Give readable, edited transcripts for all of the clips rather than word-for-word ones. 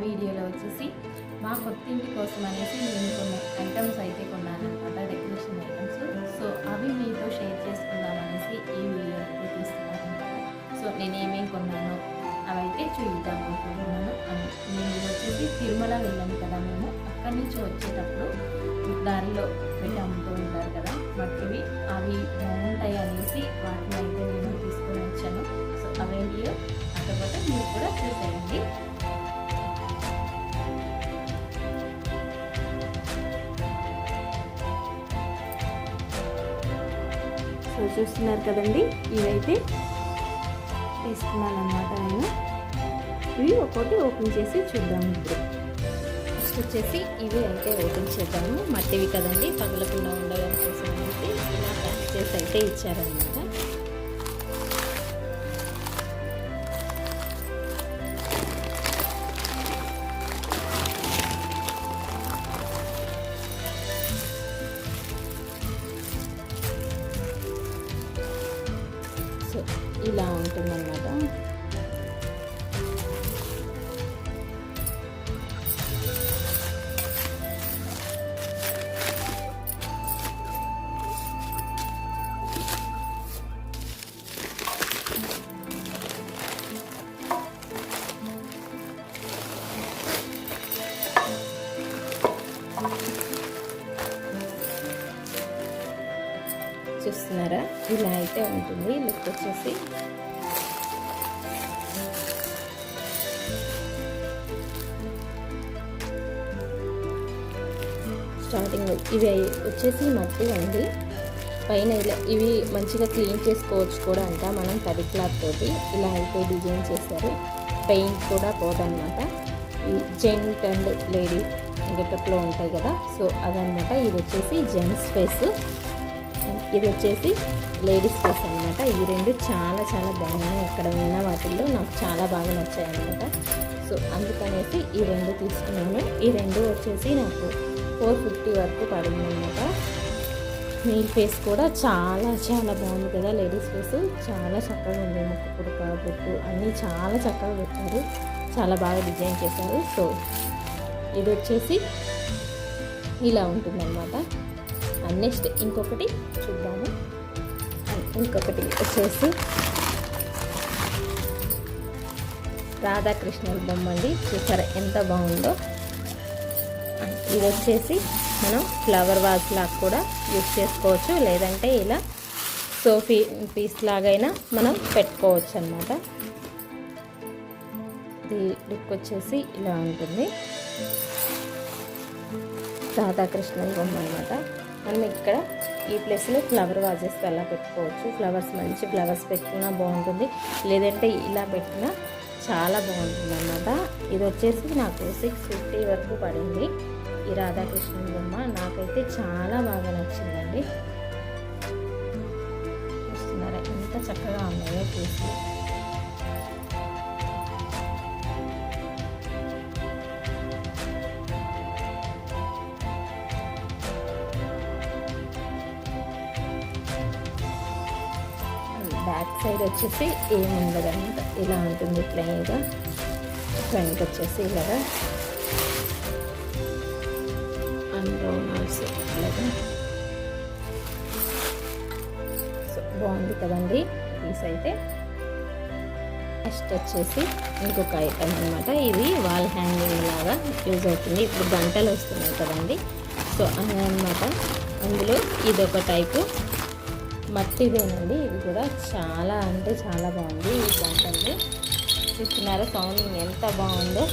వీడియోలో వచ్చేసి మా కొత్తింటి కోసం అనేసి నేను కొన్ని ఐటమ్స్ అయితే కొన్నాను అనమాట, డెకరేషన్ ఐటమ్స్. సో అవి మీతో షేర్ చేసుకుందామనేసి ఈ వీడియో అయితే తీస్తున్నాను అనమాట. సో నేను ఏమేమి కొన్నానో అవైతే చూద్దాం అనుకుంటున్నాను. నేను వచ్చేసి తిరుమల వెళ్ళాను కదా, మేము అక్కడి నుంచి వచ్చేటప్పుడు దారిలో పెట్టి అమ్ముతూ ఉంటారు కదా మట్టివి, అవి బాగుంటాయి అనేసి వాటిని అయితే నేను తీసుకొని వచ్చాను. సో ఆ వీడియో కాకపోతే మీరు కూడా చూసేయండి. సో చూస్తున్నారు కదండి, ఇవైతే తీసుకున్నాను అన్నమాట నేను. ఇవి ఒక్కొక్కటి ఓపెన్ చేసి చూద్దాం. ఇప్పుడు ఫస్ట్ వచ్చేసి ఇవి అయితే ఓపెన్ చేద్దాము. మట్టివి కదండి, పగలకుండా ఉండడం కోసం అయితే ఇలా ప్యాక్ చేసి అయితే ఇచ్చారనమాట. సో ఇలా ఉంటుందన్నమాట. చూస్తున్నారా, ఇలా అయితే ఉంటుంది లుక్ వచ్చేసి. స్టార్టింగ్ ఇవి వచ్చేసి మట్టి అండి. పైన ఇలా ఇవి మంచిగా క్లీన్ చేసుకోవచ్చు కూడా అంట మనం తడి క్లాత్ తోటి. ఇలా అయితే డిజైన్ చేశారు. పెయింట్ కూడా పోదన్నమాట. ఈ జెంట్ అండ్ లేడీ గెటప్లో ఉంటాయి కదా, సో అదనమాట. ఇది వచ్చేసి జెంట్స్ ఫేస్, ఇది వచ్చేసి లేడీస్ ఫేస్ అనమాట. ఈ రెండు చాలా చాలా బాగున్నాయి. ఇక్కడ ఉన్న వాటిల్లో నాకు చాలా బాగా నచ్చాయి అనమాట. సో అందుకనేసి ఈ రెండు తీసుకున్నాను. ఈ రెండు వచ్చేసి నాకు 450 వరకు పడింది అనమాట. మెయిల్ ఫేస్ కూడా చాలా చాలా బాగుంది కదా, లేడీస్ ఫేస్ చాలా చక్కగా ఉంది. ముక్కు పుడక బొట్టు అన్నీ చాలా చక్కగా పెట్టారు, చాలా బాగా డిజైన్ చేశారు. సో ఇది వచ్చేసి ఇలా ఉంటుందన్నమాట. నెక్స్ట్ ఇంకొకటి చూద్దాము. ఇంకొకటి వచ్చేసి రాధాకృష్ణుల బొమ్మ అండి. చూసారా ఎంత బాగుందో. ఇది వచ్చేసి మనం ఫ్లవర్ వాజ్ లాగా కూడా యూజ్ చేసుకోవచ్చు, లేదంటే ఇలా సోఫీ పీస్ లాగైనా మనం పెట్టుకోవచ్చు అన్నమాట. ఇది లుక్ వచ్చేసి ఇలా ఉంటుంది. రాధాకృష్ణుల బొమ్మ అనమాట. మనం ఇక్కడ ఈ ప్లేస్లో ఫ్లవర్ వాజెస్ అలా పెట్టుకోవచ్చు. ఫ్లవర్స్ మంచి ఫ్లవర్స్ పెట్టినా బాగుంటుంది, లేదంటే ఇలా పెట్టినా చాలా బాగుంటుంది అన్నమాట. ఇది వచ్చేసి నాకు 650 వరకు పడింది. ఈ రాధాకృష్ణుని బొమ్మ నాకైతే చాలా బాగా నచ్చిందండి. చూస్తున్నారా ఎంత చక్కగా ఉన్నాయో చూసి. బ్యాక్ సైడ్ వచ్చేసి ఏముండదన్నమాట, ఇలా ఉంటుంది ప్లెయిన్గా. ఫ్రంట్ వచ్చేసి ఇలాగా అన్రౌండ్స్ ఇలాగా. సో బాగుంది కదండి పీస్ అయితే. నెక్స్ట్ వచ్చేసి ఇంకొక ఐటమ్ అనమాట. ఇది వాల్ హ్యాంగింగ్ లాగా యూజ్ అవుతుంది. ఇప్పుడు గంటలు వస్తున్నాయి కదండి, సో అన్నమాట. అందులో ఇదొక టైపు మట్టిదేనండి. ఇది కూడా చాలా అంటే చాలా బాగుంది. ఈ గంటల్ని చూస్తున్నారా, సౌండింగ్ ఎంత బాగుందో.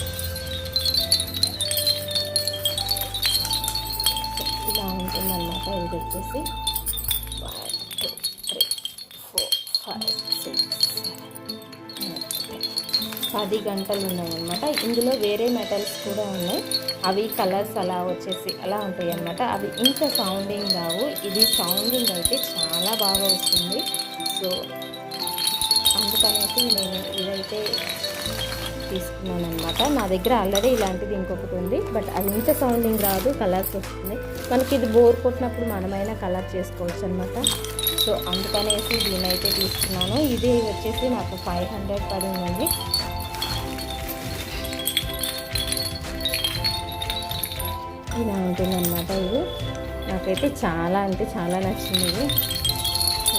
ఇలా ఉంటుందన్నమాట. ఇది వచ్చేసి 1 2 3 4 5 6 10 గంటలు ఉన్నాయన్నమాట. ఇందులో వేరే మెటల్స్ కూడా ఉన్నాయి. అవి కలర్స్ అలా వచ్చేసి అలా ఉంటాయి అన్నమాట. అవి ఇంత సౌండింగ్ రావు. ఇది సౌండింగ్ అయితే చాలా బాగా వస్తుంది. సో అందుకనేసి నేను ఇదైతే తీసుకున్నాను అనమాట. నా దగ్గర ఆల్రెడీ ఇలాంటిది ఇంకొకటి ఉంది, బట్ అది ఇంత సౌండింగ్ రాదు, కలర్స్ వస్తుంది. మనకి ఇది బోర్ కొట్టినప్పుడు మనమైనా కలర్ చేసుకోవచ్చు అనమాట. సో అందుకనేసి దీని అయితే తీసుకున్నాను. ఇది వచ్చేసి నాకు 500 పడిందండి. ఇలా ఉంటుందన్నమాట. ఇది నాకైతే చాలా అంటే చాలా నచ్చింది. ఇది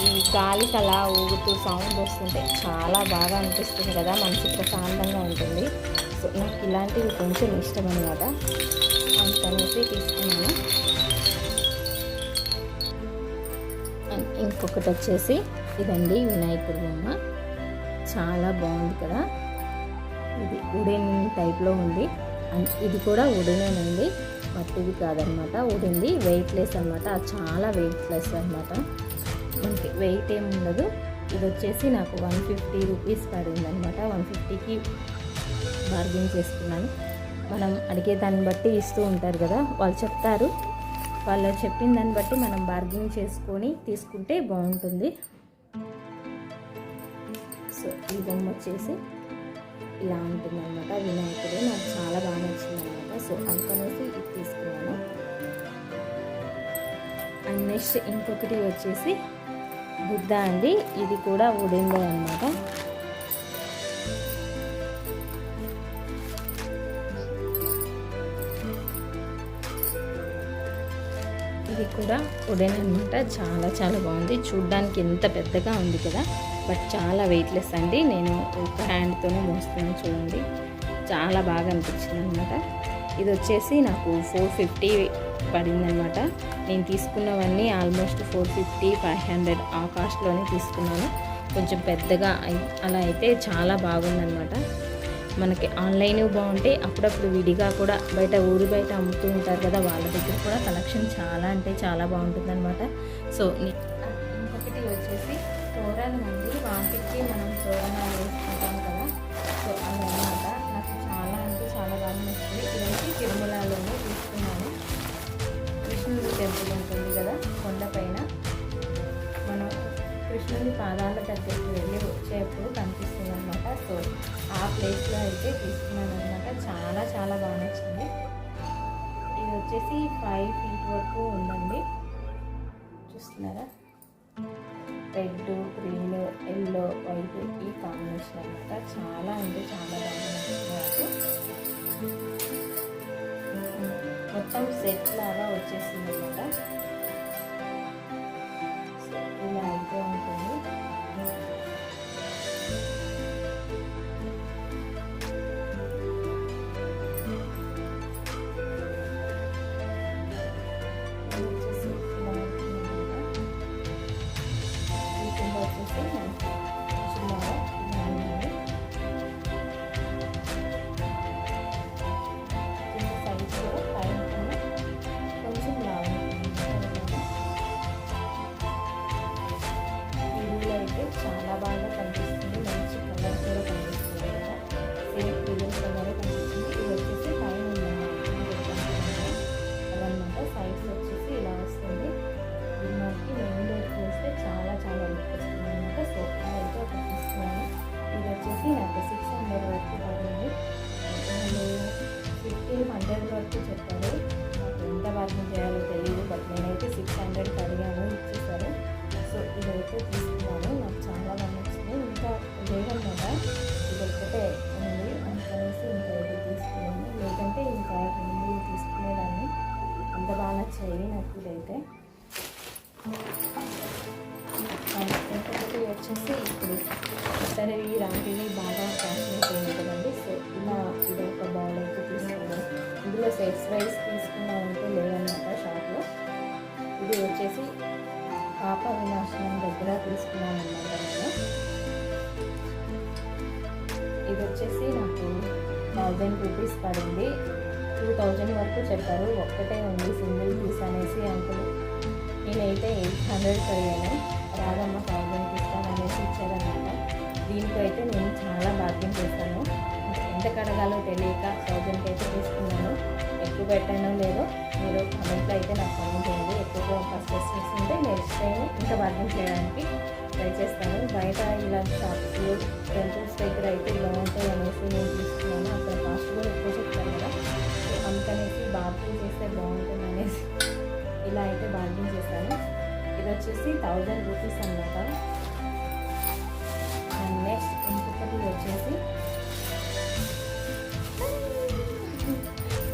ఈ గాలికి అలా ఊగుతూ సౌండ్ వస్తుంటే చాలా బాగా అనిపిస్తుంది కదా, మనసు ప్రశాంతంగా ఉంటుంది. సో నాకు ఇలాంటివి కొంచెం ఇష్టం అన్నమాట, అందుకనేసి తీసుకున్నాను. ఇంకొకటి వచ్చేసి ఇదండి వినాయకుడి బొమ్మ, చాలా బాగుంది కదా. ఇది వుడెన్ టైప్లో ఉంది, ఇది కూడా వుడెనేనండి, మట్టిది కాదనమాట, వుడెన్ది. వెయిట్లెస్ అనమాట, అది చాలా వెయిట్లెస్ అనమాట, మనకి వెయిట్ ఏమి ఉండదు. ఇది వచ్చేసి నాకు 150 రూపీస్ పడింది అనమాట. 150కి బార్గెన్ చేసుకున్నాను. మనం అడిగే దాన్ని బట్టి ఇస్తూ ఉంటారు కదా, వాళ్ళు చెప్తారు, వాళ్ళు చెప్పిన దాన్ని బట్టి మనం బార్గెన్ చేసుకొని తీసుకుంటే బాగుంటుంది. సో ఈ బొమ్మ వచ్చేసి ఇలా ఉంటుంది అనమాట, వినాయకుడు. నాకు చాలా బాగా నచ్చింది అనమాట. సో అందుకనేసి ఇది తీసుకున్నాను. అండ్ నెక్స్ట్ ఇంకొకటి వచ్చేసి బుద్ధ అండి, ఇది కూడా వుడెన్దే అనమాట. ఇది కూడా వుడెన్ అనమాట, చాలా చాలా బాగుంది. చూడ్డానికి ఎంత పెద్దగా ఉంది కదా, బట్ చాలా వెయిట్లెస్ అండి. నేను ఒక హ్యాండ్తోనే మోస్తున్నాను, చూడండి, చాలా బాగా అనిపించింది అనమాట. ఇది వచ్చేసి నాకు 450 పడిందనమాట. నేను తీసుకున్నవన్నీ ఆల్మోస్ట్ 450, 500 ఆ కాస్ట్లోనే తీసుకున్నాను. కొంచెం పెద్దగా అలా అయితే చాలా బాగుందనమాట. మనకి ఆన్లైన్ బాగుంటే అప్పుడప్పుడు విడిగా కూడా బయట ఊరి బయట అమ్ముతూ ఉంటారు కదా, వాళ్ళ దగ్గర కూడా కలెక్షన్ చాలా అంటే చాలా బాగుంటుంది అనమాట. సో ఇంకొకటి వచ్చేసి తోరణం అండి, వాటికి మనం తోరణాలు వేసుకుంటాం కదా, సో అదనమాట. నాకు చాలా అంటే చాలా బాగా నచ్చింది. ఇదైతే తిరుమలలోనే తీసుకున్నాను. కృష్ణుడి టెంపుల్ ఉంటుంది కదా కొండపైన, మనం కృష్ణుడి పాదాల దగ్గరికి వెళ్ళి వచ్చేప్పుడు కనిపిస్తుంది అనమాట. సో ఆ ప్లేస్లో అయితే తీసుకున్నాను అనమాట. చాలా చాలా బాగా నచ్చింది. ఇది వచ్చేసి 5 feet వరకు ఉందండి, చూస్తున్నారా, రెడ్, గ్రీన్, ఎల్లో, వైట్ ఈ కాంబినేషన్ అనమాట. చాలా అంటే చాలా బాగా నచ్చింది నాకు. మొత్తం సెట్ లాగా వచ్చేసింది అనమాట. ఇలా అయితే ఉంటుంది. చాలా బాగా కనిపిస్తుంది, మంచి కలర్ కూడా కనిపిస్తుంది కదా, సేమ్ గ్రీన్ కలర్ కనిపిస్తుంది. ఇది వచ్చేసి పైన అదనమాట. సైడ్స్ వచ్చేసి ఇలా వస్తుంది. ఇది మనకి మెయిన్ డోర్కి వస్తే చాలా చాలా లుక్ వస్తుంది అనమాట. సో అయితే ఒకటి తీసుకున్నాను. ఇది వచ్చేసి నాకు 600 వరకు పడింది. వాళ్ళు 1500 వరకు చెప్పారు, నాకు ఎంత బార్గెన్ చేయాలో తెలియదు, బట్ నేనైతే 600 అడిగాను, ఇచ్చేసారు. సో ఇదైతే తీసుకున్నాను, నాకు చాలా బాగా నచ్చింది. ఇంకా లేదన్నమాట, ఇది ఒక్కటే ఉంది, అందుకనేసి ఇంకా ఇది తీసుకున్నాను. లేదంటే ఇంకా 2 తీసుకునేదాన్ని, అంత బాగా నచ్చాయి నాకు ఇదైతే. ఇంకొకటి వచ్చేసి ఇప్పుడు ఇతరవి రాంటివి బాగా ఫ్యాషన్ అయిపోయింది కదండి. సో ఇలా ఇది ఒక బౌల్ అయితే తీసుకున్నాను. ఇందులో సెట్స్ వైజ్ తీసుకున్నామంటే లేదన్నమాట షాప్లో. ఇది వచ్చేసి పాప వినాశనం దగ్గర తీసుకున్నాను అన్నమాట నేను. ఇది వచ్చేసి నాకు 1000 రూపీస్ పడింది. 2000 వరకు చెప్పారు, ఒక్కటే ఉంది సింగిల్ పీస్ అనేసి అంకుల్. నేనైతే 800 అడిగాను, రాదమ్మ 1000 ఇస్తాను అనేసి ఇచ్చారనమాట. దీనికైతే నేను చాలా బార్గెన్ చేశాను, ఎంత కడగాలో తెలియక 1000కి అయితే తీసుకున్నాను. ఎక్కువ పెట్టానో లేదో మీరు కామెంట్లో అయితే నాకు కామెంట్ చేయండి. ఎక్కువ ఫస్ట్ చేస్తుంటే నెక్స్ట్ టైం ఇంకా బార్గెన్ చేయడానికి ట్రై చేస్తాను. బయట ఇలా షాప్స్ టెంపుల్స్ దగ్గర అయితే బాగుంటాయి అనేసి నేను తీసుకున్నాను. అక్కడ కాస్ట్ కూడా ఎక్కువ చెప్తాను కదా, సో అందుకనేసి బార్గెన్ చేస్తే బాగుంటుంది అనేసి ఇలా అయితే బార్గెన్ చేశాను. ఇది వచ్చేసి 1000 రూపీస్ అన్నమాట. అండ్ నెక్స్ట్ ఇంకొకటి వచ్చేసి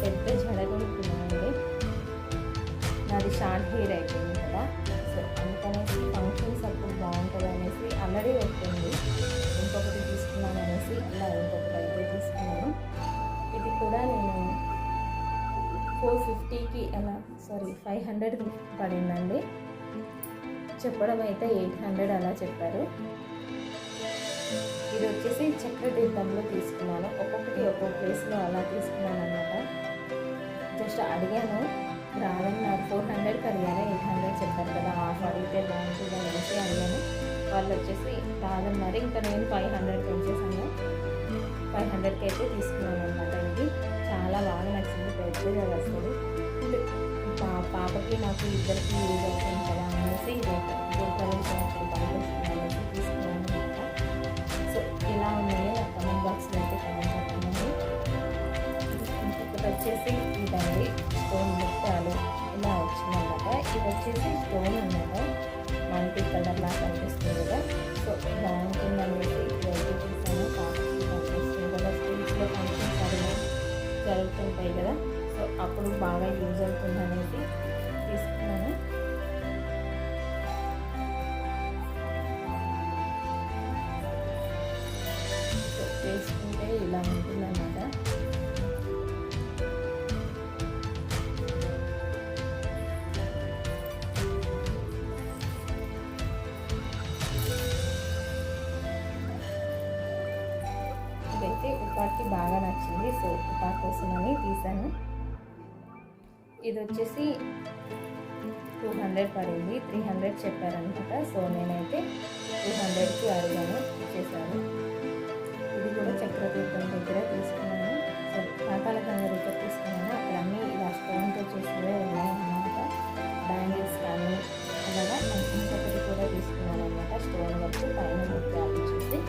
పెద్ద జడ కొనుక్కున్నానండి. నాది షార్ట్ హెయిర్ అయిపోయింది కదా, సో అందుకనేసి ఫంక్షన్స్ అప్పుడు బాగుంటుంది అనేసి ఆల్రెడీ ఉంటుంది, ఇంకొకటి తీసుకున్నాను అనేసి ఇలా ఇంకొకటి అయితే తీసుకున్నాను. ఇది కూడా నేను 450కి అలా 500 పడిందండి. చెప్పడం అయితే 800 అలా చెప్పారు. ఇది వచ్చేసి చక్ర తీర్థంలో తీసుకున్నాను. ఒక్కొక్కటి ఒక్కొక్క ప్లేస్లో అలా తీసుకున్నాను అనమాట. జస్ట్ అడిగాను, రాదన్నారు. 400కి అడిగాను, 800 చెప్పారు కదా, ఆఫ్ అడిగితే బాగుంటుంది అనేసి అడిగాను. వాళ్ళు వచ్చేసి రాదన్నారు. ఇంకా నేను 500 పెంచేసాను. 500కి అయితే తీసుకున్నాను అనమాట. ఇది చాలా బాగా నచ్చింది, పెద్దగా వస్తుంది. పాపకి నాకు ఇద్దరికి యూజ్ అవుతుంది కదా అనేసి ఇది పనిచేస్తున్నాను తీసుకున్నాను అనమాట. సో ఎలా ఉన్నాయో కమెంట్ బాక్స్లో అయితే కమెంట్ చెప్పండి. ఇంకొకటి వచ్చేసి ఇదండి, స్టోన్ ముత్యాలు ఇలా వచ్చిందన్నమాట. ఇది వచ్చేసి స్టోన్ అన్నమాట, మల్టీ కలర్ లాగా కనిపిస్తుంది కదా, సో బాగుంటుంది అనేసి ఇది అయితే తీసాను. పాపకి కనిపిస్తుంది కదా, స్కూల్స్లో ఫంక్షన్స్ అవి జరుగుతుంటాయి కదా, సో అప్పుడు బాగా యూజ్ అవుతుంది అనేసి తీసుకున్నాను. సో వేసుకుంటే ఇలా ఉంటుందన్నమాట. ఇదైతే ఉపాకి బాగా నచ్చింది, సో ఉపా కోసమని తీసాను. ఇది వచ్చేసి 200 పడింది, 300 చెప్పారనమాట. సో నేనైతే 200కి అడిగాను, ఇచ్చేసాను. ఇది కూడా చక్రతీర్థం దగ్గర తీసుకున్నాను. సో పాతాల గంగ దగ్గర తీసుకున్నాను. అక్కడ అన్నీ ఇలా స్టోన్తో చేసినవే ఉన్నాయన్నమాట. బ్యాంగిల్స్ కానీ అలాగా ఇంకొకటి కూడా తీసుకున్నాను అనమాట. స్టోన్ వర్క్ పైన ముత్యాలు చూసి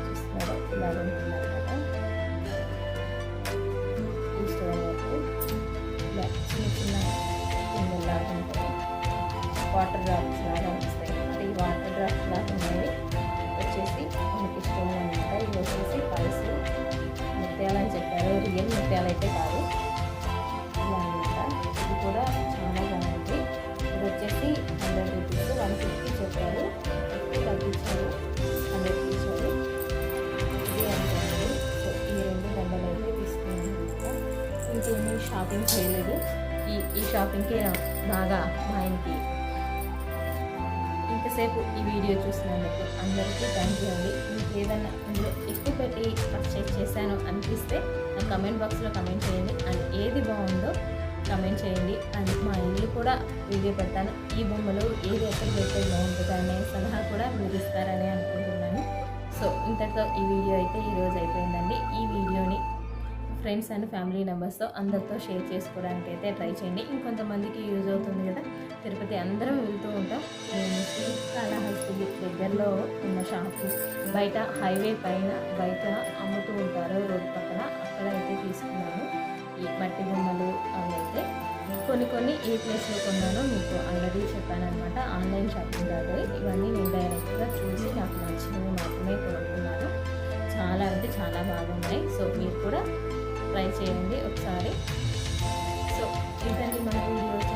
చూస్తున్నారు, ఇలా ఉంటుందన్నమాట. ఈ స్టోన్ వర్క్ ఇలా చిన్న చిన్న పిందెల్లాగా ఉంటాయి, వాటర్ డ్రాప్స్ లాగా వస్తాయి. అంటే ఈ వాటర్ డ్రాప్స్ లాగా ఉన్నాయి వచ్చేసి మనకి స్టోన్ అనమాట. ఇవి వచ్చేసి పల్స్ ముత్యాలని చెప్పారు, రియల్ ముత్యాలు అయితే కాదు. ఇలా అనమాట. ఇది కూడా చాలా బాగుంది. ఇది వచ్చేసి 100 రూపీస్, 150 చెప్పారు, 50 తగ్గించారు, 100 ఇచ్చారు. ఇది అంతే. సో ఈ 2 దండలు అయితే తీసుకున్నాను అనమాట. ఇంకేమీ షాపింగ్ చేయలేదు. ఈ షాపింగ్కే బాగా మా ఆయనకి. ఇంతసేపు ఈ వీడియో చూసినందుకు అందరికీ థ్యాంక్ యూ అండి. మీకు ఏదైనా ఇందులో ఎక్కువ పెట్టి పర్చేజ్ చేశాను అనిపిస్తే నా కమెంట్ బాక్స్లో కమెంట్ చేయండి. అండ్ ఏది బాగుందో కమెంట్ చేయండి. అండ్ మా ఇల్లు కూడా వీడియో పెడతాను. ఈ బొమ్మలు ఏది ఎక్కడ పెడితే బాగుంటుంది అనే సలహా కూడా మీరు ఇస్తారని అనుకుంటున్నాను. సో ఇంతటితో ఈ వీడియో అయితే ఈరోజు అయిపోయిందండి. ఈ వీడియోని ఫ్రెండ్స్ అండ్ ఫ్యామిలీ మెంబర్స్తో అందరితో షేర్ చేసుకోవడానికి అయితే ట్రై చేయండి. ఇంకొంతమందికి యూజ్ అవుతుంది కదా. తిరుపతి అందరం వెళ్తూ ఉంటాం. నేను శ్రీకాళహస్తి దగ్గరలో ఉన్న షాపు బయట హైవే పైన బయట అమ్ముతూ ఉంటారు రోడ్ పక్కన, అక్కడ అయితే తీసుకున్నాను. ఈ మట్టి బొమ్మలు అవి అయితే కొన్ని ఏ ప్లేస్లో కొన్నానో మీకు ఆల్రెడీ చెప్పాను అనమాట. ఆన్లైన్ షాపింగ్ కాదు, ఇవన్నీ నేను డైరెక్ట్గా చూసి నాకు నచ్చినవి మాత్రమే కొనుక్కున్నాను. చాలా అంటే చాలా బాగున్నాయి. సో మీరు కూడా ట్రై చేయండి ఒకసారి. సో ఇదండి మన వీడియో.